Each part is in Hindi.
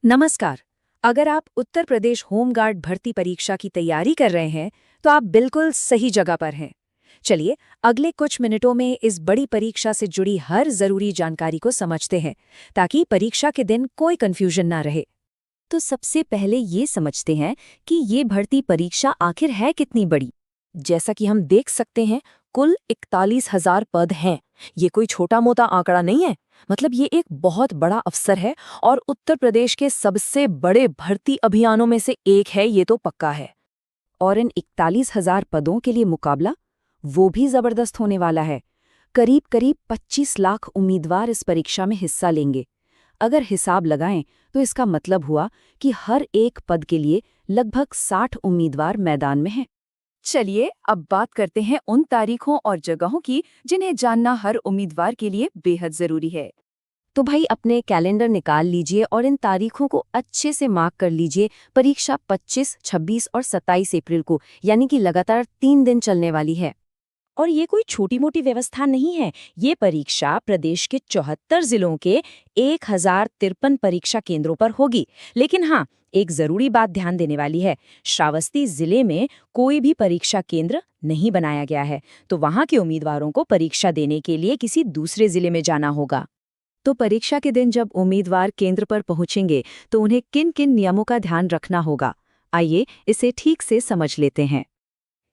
नमस्कार। अगर आप उत्तर प्रदेश होमगार्ड भर्ती परीक्षा की तैयारी कर रहे हैं, तो आप बिल्कुल सही जगह पर हैं। चलिए, अगले कुछ मिनटों में इस बड़ी परीक्षा से जुड़ी हर जरूरी जानकारी को समझते हैं, ताकि परीक्षा के दिन कोई कंफ्यूजन ना रहे। तो सबसे पहले ये समझते हैं कि ये भर्ती परीक्षा आखिर है कितनी बड़ी। जैसा कि हम देख सकते हैं, कुल 41,000 पद हैं। ये कोई छोटा मोटा आंकड़ा नहीं है। मतलब ये एक बहुत बड़ा अवसर है और उत्तर प्रदेश के सबसे बड़े भर्ती अभियानों में से एक है, ये तो पक्का है। और इन 41,000 पदों के लिए मुकाबला वो भी जबरदस्त होने वाला है। करीब करीब 25 लाख उम्मीदवार इस परीक्षा में हिस्सा लेंगे। अगर हिसाब लगाएं तो इसका मतलब हुआ कि हर एक पद के लिए लगभग 60 उम्मीदवार मैदान में हैं। चलिए अब बात करते हैं उन तारीखों और जगहों की जिन्हें जानना हर उम्मीदवार के लिए बेहद जरूरी है। तो भाई अपने कैलेंडर निकाल लीजिए और इन तारीखों को अच्छे से मार्क कर लीजिए। परीक्षा 25, 26 और 27 अप्रैल को, यानी कि लगातार 3 दिन चलने वाली है। और ये कोई छोटी मोटी व्यवस्था नहीं है। ये परीक्षा प्रदेश के 74 जिलों के 1053 परीक्षा केंद्रों पर होगी। लेकिन हाँ, एक जरूरी बात ध्यान देने वाली है। श्रावस्ती जिले में कोई भी परीक्षा केंद्र नहीं बनाया गया है, तो वहां के उम्मीदवारों को परीक्षा देने के लिए किसी दूसरे जिले में जाना होगा। तो परीक्षा के दिन जब उम्मीदवार केंद्र पर पहुंचेंगे, तो उन्हें किन किन नियमों का ध्यान रखना होगा, आइए इसे ठीक से समझ लेते हैं।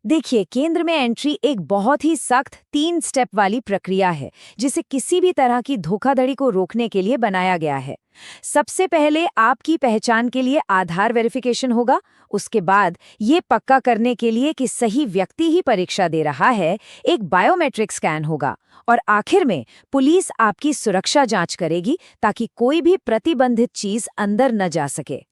देखिए, केंद्र में एंट्री एक बहुत ही सख्त 3 स्टेप वाली प्रक्रिया है, जिसे किसी भी तरह की धोखाधड़ी को रोकने के लिए बनाया गया है। सबसे पहले आपकी पहचान के लिए आधार वेरिफिकेशन होगा। उसके बाद ये पक्का करने के लिए कि सही व्यक्ति ही परीक्षा दे रहा है, एक बायोमेट्रिक स्कैन होगा। और आखिर में पुलिस आपकी सुरक्षा जांच करेगी, ताकि कोई भी प्रतिबंधित चीज अंदर न जा सके।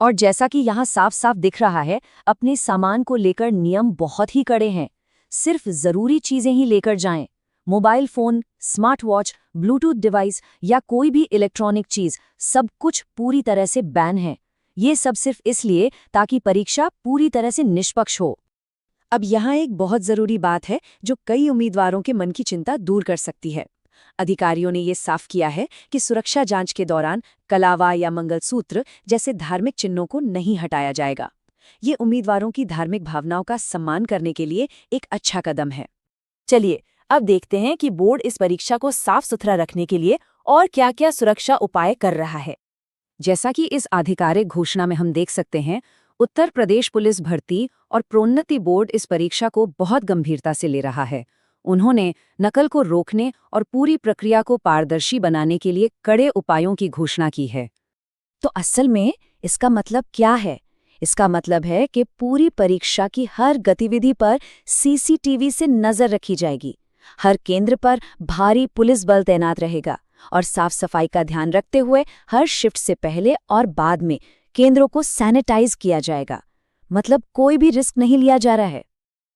और जैसा कि यहाँ साफ साफ दिख रहा है, अपने सामान को लेकर नियम बहुत ही कड़े हैं। सिर्फ जरूरी चीजें ही लेकर जाएं। Mobile phone, smart watch, Bluetooth device या कोई भी इलेक्ट्रॉनिक चीज, सब कुछ पूरी तरह से बैन है। ये सब सिर्फ इसलिए ताकि परीक्षा पूरी तरह से निष्पक्ष हो। अब यहाँ एक बहुत जरूरी बात है जो कई उम्मीदवारों के मन की चिंता दूर कर सकती है। अधिकारियों ने ये साफ किया है कि सुरक्षा जांच के दौरान कलावा या मंगलसूत्र जैसे धार्मिक चिन्हों को नहीं हटाया जाएगा। ये उम्मीदवारों की धार्मिक भावनाओं का सम्मान करने के लिए एक अच्छा कदम है। चलिए अब देखते हैं कि बोर्ड इस परीक्षा को साफ सुथरा रखने के लिए और क्या-क्या सुरक्षा उपाय कर रहा है। जैसा कि इस आधिकारिक घोषणा में हम देख सकते हैं, उत्तर प्रदेश पुलिस भर्ती और प्रोन्नति बोर्ड इस परीक्षा को बहुत गंभीरता से ले रहा है। उन्होंने नकल को रोकने और पूरी प्रक्रिया को पारदर्शी बनाने के लिए कड़े उपायों की घोषणा की है। तो असल में इसका मतलब क्या है? इसका मतलब है कि पूरी परीक्षा की हर गतिविधि पर सीसीटीवी से नजर रखी जाएगी। हर केंद्र पर भारी पुलिस बल तैनात रहेगा और साफ सफाई का ध्यान रखते हुए हर शिफ्ट से पहले और बाद में केंद्रों को सैनिटाइज किया जाएगा। मतलब कोई भी रिस्क नहीं लिया जा रहा है।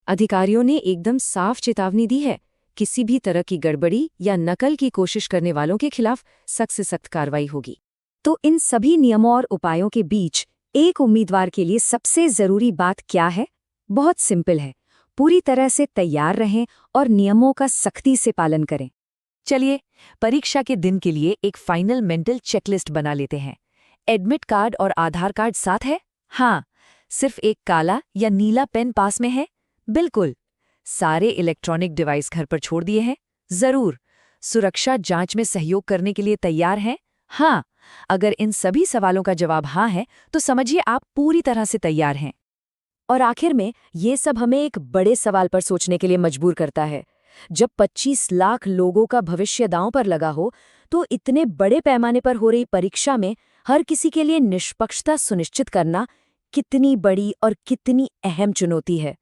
अधिकारियों ने एकदम साफ चेतावनी दी है, किसी भी तरह की गड़बड़ी या नकल की कोशिश करने वालों के खिलाफ सख्त से सख्त कार्रवाई होगी। तो इन सभी नियमों और उपायों के बीच एक उम्मीदवार के लिए सबसे जरूरी बात क्या है? बहुत सिंपल है, पूरी तरह से तैयार रहें और नियमों का सख्ती से पालन करें। चलिए परीक्षा के दिन के लिए एक फाइनल मेंटल चेकलिस्ट बना लेते हैं। एडमिट कार्ड और आधार कार्ड साथ है? हाँ। सिर्फ एक काला या नीला पेन पास में है? बिल्कुल। सारे इलेक्ट्रॉनिक डिवाइस घर पर छोड़ दिए हैं? जरूर। सुरक्षा जांच में सहयोग करने के लिए तैयार हैं? हाँ। अगर इन सभी सवालों का जवाब हाँ है, तो समझिए आप पूरी तरह से तैयार हैं। और आखिर में ये सब हमें एक बड़े सवाल पर सोचने के लिए मजबूर करता है। जब 25 लाख लोगों का भविष्य दांव पर लगा हो, तो इतने बड़े पैमाने पर हो रही परीक्षा में हर किसी के लिए निष्पक्षता सुनिश्चित करना कितनी बड़ी और कितनी अहम चुनौती है।